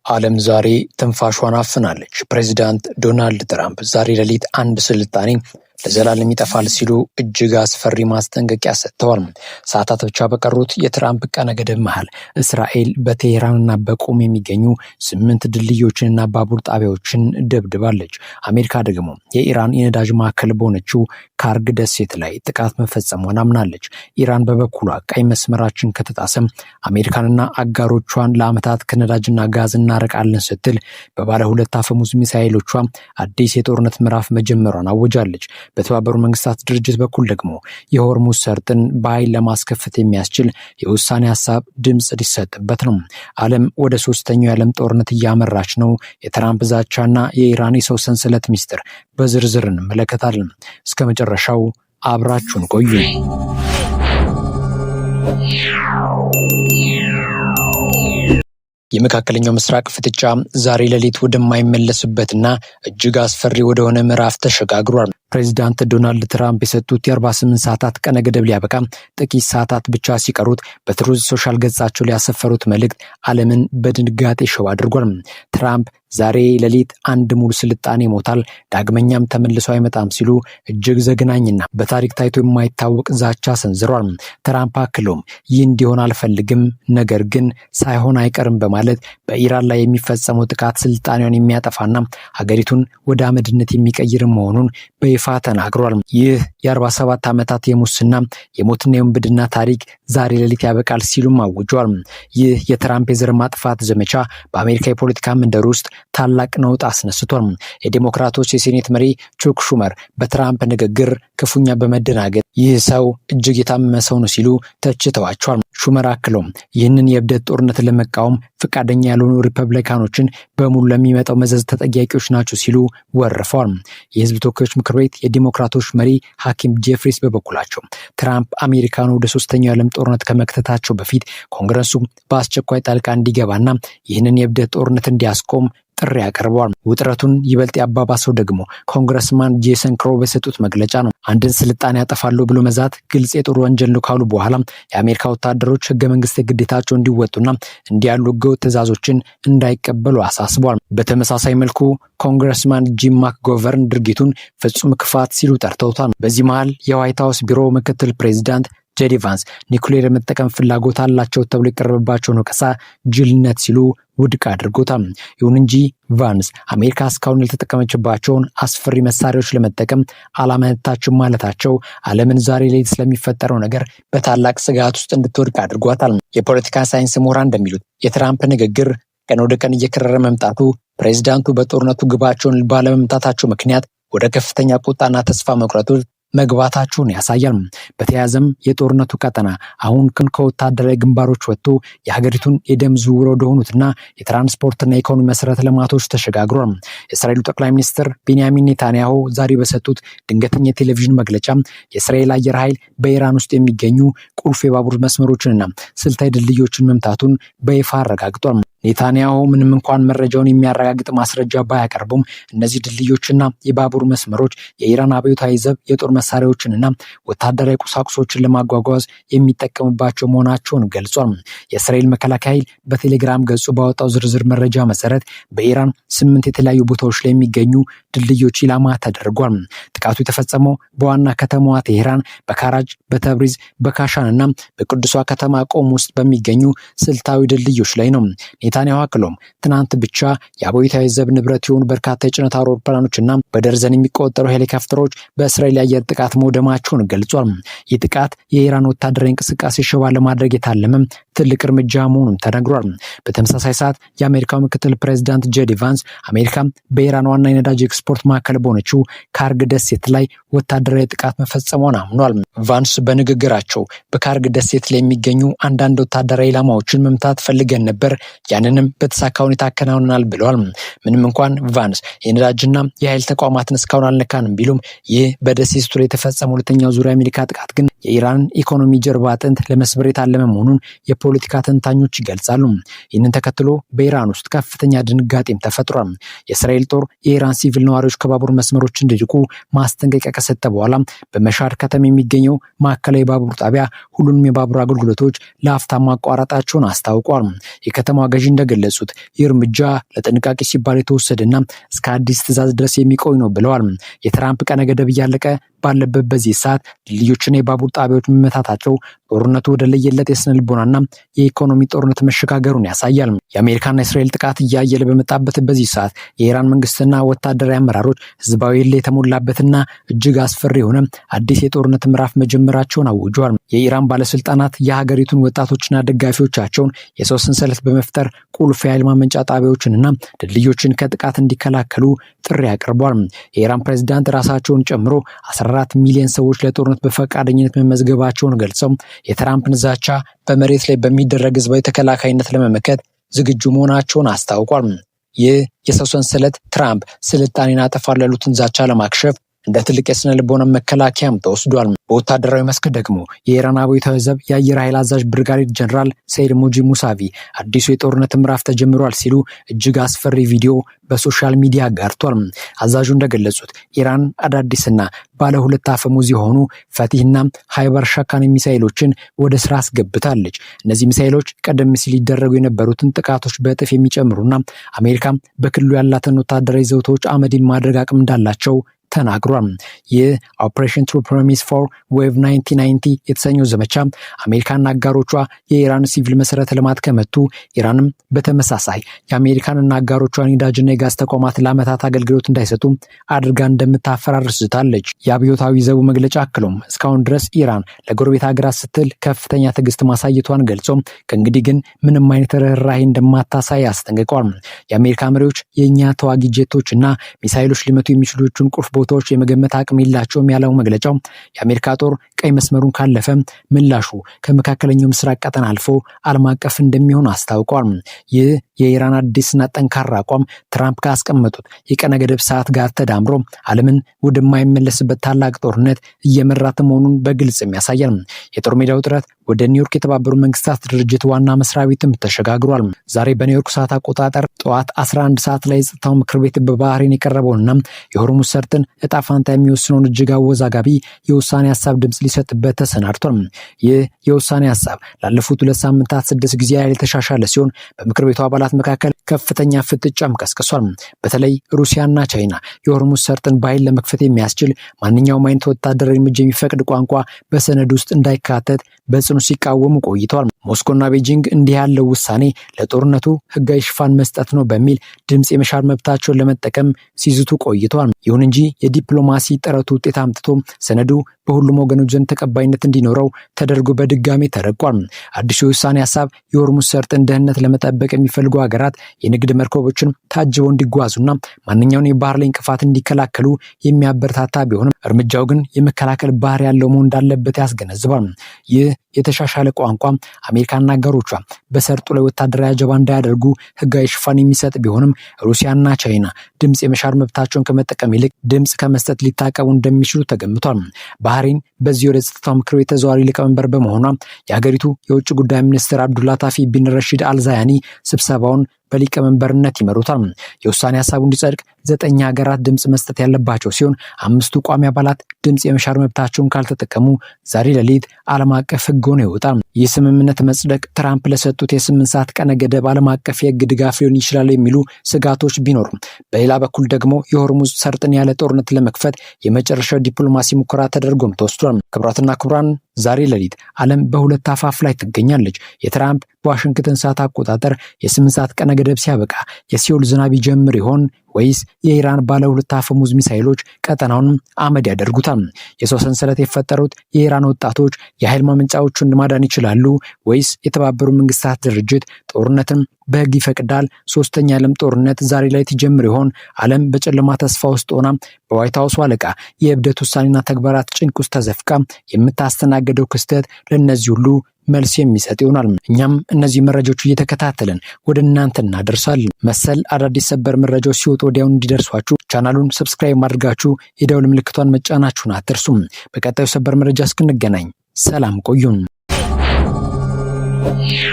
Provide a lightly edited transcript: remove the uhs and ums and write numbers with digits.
ዓለም ዛሬ ትንፋሿን አፍናለች። ፕሬዚዳንት ዶናልድ ትራምፕ ዛሬ ሌሊት አንድ ስልጣኔ ለዘላለም ይጠፋል ሲሉ እጅግ አስፈሪ ማስጠንቀቂያ ሰጥተዋል። ሰዓታት ብቻ በቀሩት የትራምፕ ቀነ ገደብ መሃል እስራኤል በቴሄራንና በቁም የሚገኙ 8 ድልድዮችንና ባቡር ጣቢያዎችን ደብድባለች። አሜሪካ ደግሞ የኢራን የነዳጅ ማዕከል በሆነችው ካርግ ደሴት ላይ ጥቃት መፈጸሟን አምናለች። ኢራን በበኩሏ ቀይ መስመራችን ከተጣሰም አሜሪካንና አጋሮቿን ለዓመታት ከነዳጅና ጋዝ እናርቃለን ስትል በባለ 2 አፈሙዝ ሚሳኤሎቿ አዲስ የጦርነት ምዕራፍ መጀመሯን አወጃለች። በተባበሩት መንግስታት ድርጅት በኩል ደግሞ የሆርሙዝ ሰርጥን በኃይል ለማስከፈት የሚያስችል የውሳኔ ሀሳብ ድምፅ ሊሰጥበት ነው። ዓለም ወደ 3ኛው የዓለም ጦርነት እያመራች ነው። የትራምፕ ዛቻና የኢራን የሰው ሰንሰለት ሚስጥር በዝርዝር እንመለከታለን። እስከ መጨረሻው አብራችሁን ቆዩ። የመካከለኛው ምስራቅ ፍጥጫ ዛሬ ሌሊት ወደማይመለስበትና እጅግ አስፈሪ ወደሆነ ምዕራፍ ተሸጋግሯል። ፕሬዚዳንት ዶናልድ ትራምፕ የሰጡት የ48 ሰዓታት ቀነ ገደብ ሊያበቃ ጥቂት ሰዓታት ብቻ ሲቀሩት በትሩዝ ሶሻል ገጻቸው ላይ ያሰፈሩት መልእክት ዓለምን በድንጋጤ ሽባ አድርጓል። ትራምፕ ዛሬ ሌሊት አንድ ሙሉ ስልጣኔ ይሞታል፣ ዳግመኛም ተመልሶ አይመጣም ሲሉ እጅግ ዘግናኝና በታሪክ ታይቶ የማይታወቅ ዛቻ ሰንዝሯል። ትራምፕ አክለውም ይህ እንዲሆን አልፈልግም፣ ነገር ግን ሳይሆን አይቀርም በማለት በኢራን ላይ የሚፈጸመው ጥቃት ስልጣኔውን የሚያጠፋና ሀገሪቱን ወደ አመድነት የሚቀይር መሆኑን በይፋ ተናግሯል። ይህ የ47 ዓመታት የሙስና የሞትና የውንብድና ታሪክ ዛሬ ሌሊት ያበቃል ሲሉም አውጇል። ይህ የትራምፕ የዘር ማጥፋት ዘመቻ በአሜሪካ የፖለቲካ መንደር ውስጥ ታላቅ ነውጥ አስነስቷል። የዲሞክራቶች የሴኔት መሪ ቹክ ሹመር በትራምፕ ንግግር ክፉኛ በመደናገጥ ይህ ሰው እጅግ የታመመ ሰው ነው ሲሉ ተችተዋቸዋል። ሹመር አክለውም ይህንን የእብደት ጦርነት ለመቃወም ፈቃደኛ ያልሆኑ ሪፐብሊካኖችን በሙሉ ለሚመጣው መዘዝ ተጠያቂዎች ናቸው ሲሉ ወርፈዋል። የህዝብ ተወካዮች ምክር ቤት የዲሞክራቶች መሪ ሐኪም ጄፍሪስ በበኩላቸው ትራምፕ አሜሪካኑ ወደ 3ኛው የዓለም ጦርነት ከመክተታቸው በፊት ኮንግረሱ በአስቸኳይ ጣልቃ እንዲገባና ይህንን የእብደት ጦርነት እንዲያስቆም ጥሪ ያቀርበዋል። ውጥረቱን ይበልጥ ያባባሰው ደግሞ ኮንግረስማን ጄሰን ክሮ በሰጡት መግለጫ ነው። አንድን ስልጣኔ ያጠፋሉ ብሎ መዛት ግልጽ የጦር ወንጀል ነው ካሉ በኋላ የአሜሪካ ወታደሮች ህገ መንግስት ግዴታቸው እንዲወጡና እንዲያሉ ህገወጥ ትዕዛዞችን እንዳይቀበሉ አሳስበዋል። በተመሳሳይ መልኩ ኮንግረስማን ጂም ማክጎቨርን ድርጊቱን ፍጹም ክፋት ሲሉ ጠርተውታል። በዚህ መሃል የዋይት ሀውስ ቢሮ ምክትል ፕሬዚዳንት ጄዲ ቫንስ ኒኩሌር የመጠቀም ፍላጎት አላቸው ተብሎ የቀረበባቸውን ወቀሳ ጅልነት ሲሉ ውድቅ አድርጎታል። ይሁን እንጂ ቫንስ አሜሪካ እስካሁን ያልተጠቀመችባቸውን አስፈሪ መሳሪያዎች ለመጠቀም አላመነታችም ማለታቸው ዓለምን ዛሬ ላይ ስለሚፈጠረው ነገር በታላቅ ስጋት ውስጥ እንድትወድቅ አድርጓታል። የፖለቲካ ሳይንስ ምሁራን እንደሚሉት የትራምፕ ንግግር ቀን ወደ ቀን እየከረረ መምጣቱ ፕሬዚዳንቱ በጦርነቱ ግባቸውን ባለመምታታቸው ምክንያት ወደ ከፍተኛ ቁጣና ተስፋ መቁረጡ መግባታቸውን ያሳያል። በተያያዘም የጦርነቱ ቀጠና አሁን ከወታደራዊ ግንባሮች ወጥቶ የሀገሪቱን የደም ዝውውር ወደሆኑትና የትራንስፖርትና የኢኮኖሚ መሰረተ ልማቶች ተሸጋግሯል። የእስራኤሉ ጠቅላይ ሚኒስትር ቤንያሚን ኔታንያሁ ዛሬ በሰጡት ድንገተኛ የቴሌቪዥን መግለጫ የእስራኤል አየር ኃይል በኢራን ውስጥ የሚገኙ ቁልፍ የባቡር መስመሮችንና ስልታዊ ድልድዮችን መምታቱን በይፋ አረጋግጧል። ኔታንያሁ ምንም እንኳን መረጃውን የሚያረጋግጥ ማስረጃ ባያቀርቡም እነዚህ ድልድዮችና የባቡር መስመሮች የኢራን አብዮታዊ ዘብ የጦር መሳሪያዎችንና ወታደራዊ ቁሳቁሶችን ለማጓጓዝ የሚጠቀምባቸው መሆናቸውን ገልጿል። የእስራኤል መከላከያ ኃይል በቴሌግራም ገጹ ባወጣው ዝርዝር መረጃ መሰረት በኢራን 8 የተለያዩ ቦታዎች ላይ የሚገኙ ድልድዮች ኢላማ ተደርጓል። ጥቃቱ የተፈጸመው በዋና ከተማዋ ቴሄራን፣ በካራጅ፣ በተብሪዝ፣ በካሻን እና በቅዱሷ ከተማ ቆም ውስጥ በሚገኙ ስልታዊ ድልድዮች ላይ ነው። ኔታንያሁ አክሎም ትናንት ብቻ የአብዮታዊ ዘብ ንብረት የሆኑ በርካታ የጭነት አውሮፕላኖችና በደርዘን የሚቆጠሩ ሄሊኮፕተሮች በእስራኤል የአየር ጥቃት መውደማቸውን ገልጿል። ይህ ጥቃት የኢራን ወታደራዊ እንቅስቃሴ ሽባ ለማድረግ የታለመ ትልቅ እርምጃ መሆኑን ተነግሯል። በተመሳሳይ ሰዓት የአሜሪካው ምክትል ፕሬዚዳንት ጄዲ ቫንስ አሜሪካ በኢራን ዋና የነዳጅ ኤክስፖርት ማዕከል በሆነችው ካርግ ደሴት ላይ ወታደራዊ ጥቃት መፈጸሟን አምኗል። ቫንስ በንግግራቸው በካርግ ደሴት ላይ የሚገኙ አንዳንድ ወታደራዊ ኢላማዎችን መምታት ፈልገን ነበር፣ ያንንም በተሳካ ሁኔታ አከናውነናል ብለዋል። ምንም እንኳን ቫንስ የነዳጅና የኃይል ተቋማትን እስካሁን አልነካንም ቢሉም ይህ በደሴቱ ላይ የተፈጸመው ሁለተኛው ዙር የአሜሪካ ጥቃት ግን የኢራን ኢኮኖሚ ጀርባ አጥንት ለመስበር የታለመ መሆኑን የፖለቲካ ተንታኞች ይገልጻሉ። ይህንን ተከትሎ በኢራን ውስጥ ከፍተኛ ድንጋጤም ተፈጥሯል። የእስራኤል ጦር የኢራን ሲቪል ነዋሪዎች ከባቡር መስመሮች እንዲርቁ ማስጠንቀቂያ ከሰጠ በኋላ በመሻድ ከተማ የሚገኘው ማዕከላዊ ባቡር ጣቢያ ሁሉንም የባቡር አገልግሎቶች ለአፍታ ማቋረጣቸውን አስታውቋል። የከተማዋ ገዢ እንደገለጹት ይህ እርምጃ ለጥንቃቄ ሲባል የተወሰደና እስከ አዲስ ትዕዛዝ ድረስ የሚቆይ ነው ብለዋል። የትራምፕ ቀነ ገደብ እያለቀ ባለበት በዚህ ሰዓት ድልድዮችና የባቡር ጣቢያዎች መመታታቸው ጦርነቱ ወደ ለየለት የስነ ልቦናና የኢኮኖሚ ጦርነት መሸጋገሩን ያሳያል። የአሜሪካና እስራኤል ጥቃት እያየለ በመጣበት በዚህ ሰዓት የኢራን መንግስትና ወታደራዊ አመራሮች ህዝባዊ እልህ የተሞላበትና እጅግ አስፈሪ የሆነ አዲስ የጦርነት ምዕራፍ መጀመራቸውን አውጀዋል። የኢራን ባለስልጣናት የሀገሪቱን ወጣቶችና ደጋፊዎቻቸውን የሰው ሰንሰለት በመፍጠር ቁልፍ የኃይል ማመንጫ ጣቢያዎችንና ድልድዮችን ከጥቃት እንዲከላከሉ ጥሪ አቅርቧል። የኢራን ፕሬዝዳንት ራሳቸውን ጨምሮ 14 ሚሊዮን ሰዎች ለጦርነት በፈቃደኝነት መመዝገባቸውን ገልጸው የትራምፕን ዛቻ በመሬት ላይ በሚደረግ ህዝባዊ ተከላካይነት ለመመከት ዝግጁ መሆናቸውን አስታውቋል። ይህ የሰው ሰንሰለት ትራምፕ ስልጣኔን አጠፋለሁ ያሉትን ዛቻ ለማክሸፍ እንደ ትልቅ የስነ ልቦና መከላከያም ተወስዷል። በወታደራዊ መስክ ደግሞ የኢራን አብዮታዊ ዘብ የአየር ኃይል አዛዥ ብርጋዴር ጀነራል ሰይድ ሙጂ ሙሳቪ አዲሱ የጦርነት ምዕራፍ ተጀምሯል ሲሉ እጅግ አስፈሪ ቪዲዮ በሶሻል ሚዲያ አጋርቷል። አዛዡ እንደገለጹት ኢራን አዳዲስና ባለ ሁለት አፈሙዝ የሆኑ ፈቲህና ሃይበር ሻካን ሚሳኤሎችን ወደ ስራ አስገብታለች። እነዚህ ሚሳኤሎች ቀደም ሲል ሊደረጉ የነበሩትን ጥቃቶች በእጥፍ የሚጨምሩና አሜሪካ በክልሉ ያላትን ወታደራዊ ዘውቶች አመድን ማድረግ አቅም እንዳላቸው ተናግሯል። ይህ ኦፕሬሽን ትሩ ፕሮሚስ ፎር ዌቭ 1990 የተሰኘው ዘመቻ አሜሪካና አጋሮቿ የኢራን ሲቪል መሰረተ ልማት ከመቱ ኢራንም በተመሳሳይ የአሜሪካንና አጋሮቿን ነዳጅና የጋዝ ተቋማት ለዓመታት አገልግሎት እንዳይሰጡ አድርጋ እንደምታፈራርስታለች። የአብዮታዊ ዘቡ መግለጫ አክሎም እስካሁን ድረስ ኢራን ለጎረቤት ሀገራት ስትል ከፍተኛ ትዕግስት ማሳየቷን ገልጾ ከእንግዲህ ግን ምንም አይነት ርህራሄ እንደማታሳይ አስጠንቅቋል። የአሜሪካ መሪዎች የእኛ ተዋጊ ጄቶችና ሚሳይሎች ሊመቱ የሚችሉትን ቁልፍ ቦታዎች የመገመት አቅም የላቸውም ያለው መግለጫው የአሜሪካ ጦር ቀይ መስመሩን ካለፈ ምላሹ ከመካከለኛው ምስራቅ ቀጠና አልፎ ዓለም አቀፍ እንደሚሆን አስታውቋል። ይህ የኢራን አዲስና ጠንካራ አቋም ትራምፕ ካስቀመጡት የቀነ ገደብ ሰዓት ጋር ተዳምሮ ዓለምን ወደማይመለስበት ታላቅ ጦርነት እየመራት መሆኑን በግልጽ ያሳያል። የጦር ሜዳው ጥረት ወደ ኒውዮርክ የተባበሩት መንግስታት ድርጅት ዋና መስሪያ ቤትም ተሸጋግሯል። ዛሬ በኒውዮርክ ሰዓት አቆጣጠር ጠዋት 11 ሰዓት ላይ የጸጥታው ምክር ቤት በባህሬን የቀረበውና የሆርሙዝ ሰርጥን እጣ ፋንታ የሚወስነውን እጅግ አወዛጋቢ የውሳኔ ሀሳብ ድምጽ ሊሰጥበት ተሰናድቷል። ይህ የውሳኔ ሀሳብ ላለፉት 2 ሳምንታት 6 ጊዜ ያህል የተሻሻለ ሲሆን በምክር ቤቱ አባላት መካከል ከፍተኛ ፍጥጫም ቀስቅሷል። በተለይ ሩሲያና ቻይና የሆርሙዝ ሰርጥን በኃይል ለመክፈት የሚያስችል ማንኛውም አይነት ወታደራዊ እርምጃ የሚፈቅድ ቋንቋ በሰነድ ውስጥ እንዳይካተት በጽኑ ሲቃወሙ ቆይተዋል። ሞስኮና ቤጂንግ እንዲህ ያለው ውሳኔ ለጦርነቱ ህጋዊ ሽፋን መስጠት ነው በሚል ድምጽ የመሻር መብታቸውን ለመጠቀም ሲዝቱ ቆይተዋል። ይሁን እንጂ የዲፕሎማሲ ጥረቱ ውጤት አምጥቶ ሰነዱ በሁሉም ወገኖች ዘንድ ተቀባይነት እንዲኖረው ተደርጎ በድጋሚ ተረቋል። አዲሱ የውሳኔ ሀሳብ የሆርሙዝ ሰርጥን ደህንነት ለመጠበቅ የሚፈልጉ ሀገራት የንግድ መርከቦችን ታጅበው እንዲጓዙና ማንኛውን የባህር ላይ እንቅፋት እንዲከላከሉ የሚያበረታታ ቢሆንም እርምጃው ግን የመከላከል ባህር ያለው መሆን እንዳለበት ያስገነዝባል። ይህ የተሻሻለ ቋንቋ አሜሪካና አጋሮቿ በሰርጡ ላይ ወታደራዊ አጀባ እንዳያደርጉ ህጋዊ ሽፋን የሚሰጥ ቢሆንም ሩሲያና ቻይና ድምጽ የመሻር መብታቸውን ከመጠቀም ይልቅ ድምጽ ከመስጠት ሊታቀቡ እንደሚችሉ ተገምቷል። ባህሬን በዚህ ወደ ጸጥታው ምክር ቤት ተዘዋዋሪ ሊቀመንበር በመሆኗ የሀገሪቱ የውጭ ጉዳይ ሚኒስትር አብዱላታፊ ቢን ረሺድ አልዛያኒ ስብሰባውን በሊቀመንበርነት ይመሩታል። የውሳኔ ሀሳቡ እንዲጸድቅ 9 ሀገራት ድምጽ መስጠት ያለባቸው ሲሆን 5ቱ ቋሚ አባላት ድምጽ የመሻር መብታቸውን ካልተጠቀሙ ዛሬ ሌሊት ዓለም አቀፍ ህግ ሆኖ ይወጣል። ይህ ስምምነት መጽደቅ ትራምፕ ለሰጡት የ8 ሰዓት ቀነ ገደብ ዓለም አቀፍ የህግ ድጋፍ ሊሆን ይችላል የሚሉ ስጋቶች ቢኖሩም በሌላ በኩል ደግሞ የሆርሙዝ ሰርጥን ያለ ጦርነት ለመክፈት የመጨረሻው ዲፕሎማሲ ሙከራ ተደርጎም ተወስዷል። ክቡራትና ክቡራን ዛሬ ሌሊት ዓለም በሁለት አፋፍ ላይ ትገኛለች። የትራምፕ በዋሽንግተን ሰዓት አቆጣጠር የ8 ሰዓት ቀነ ገደብ ሲያበቃ የሲኦል ዝናብ ይጀምር ይሆን ወይስ የኢራን ባለ ሁለት አፈሙዝ ሚሳኤሎች ቀጠናውን አመድ ያደርጉታል? የሰው ሰንሰለት የፈጠሩት የኢራን ወጣቶች የኃይል ማመንጫዎቹን ማዳን ይችላሉ ወይስ የተባበሩት መንግስታት ድርጅት ጦርነትን በህግ ይፈቅዳል? ሶስተኛ ዓለም ጦርነት ዛሬ ላይ ትጀምር ይሆን? ዓለም በጨለማ ተስፋ ውስጥ ሆና በዋይት ሃውስ አለቃ የእብደት ውሳኔና ተግባራት ጭንቅ ውስጥ ተዘፍቃ የምታስተናገደው ክስተት ለእነዚህ ሁሉ መልስ የሚሰጥ ይሆናል። እኛም እነዚህ መረጃዎች እየተከታተልን ወደ እናንተ እናደርሳለን። መሰል አዳዲስ ሰበር መረጃዎች ሲወጡ ወዲያውኑ እንዲደርሷችሁ ቻናሉን ሰብስክራይብ ማድረጋችሁ የደውል ምልክቷን መጫናችሁን አትርሱም። በቀጣዩ ሰበር መረጃ እስክንገናኝ ሰላም ቆዩን። Yeah.